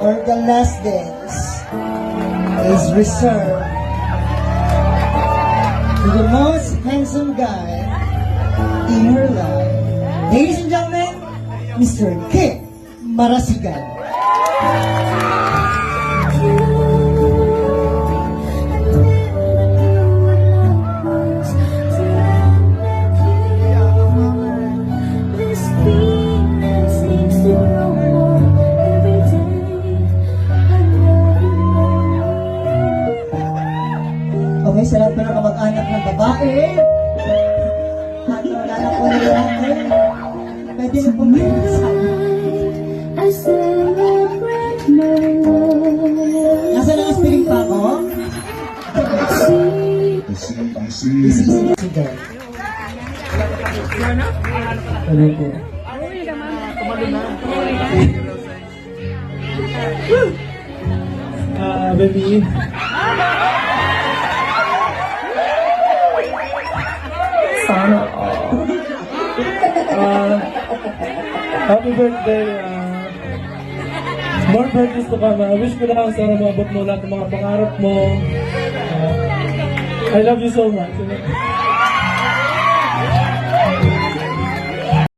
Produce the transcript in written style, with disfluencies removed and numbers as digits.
for the last dance is reserved to the most handsome guy in her life. Ladies and gentlemen, Mr. Kim Marasigan. Okay, sa lahat pa ng kamag-anak ng babae, at wala na po nila natin, pwede na pumunta sa nasa lang ang spirit pa ako? Sige. Ano po? Baby. Sana happy birthday. More birthdays to come. Wish ko lang sana maabot mo lahat ng mga pangarap mo. I love you so much.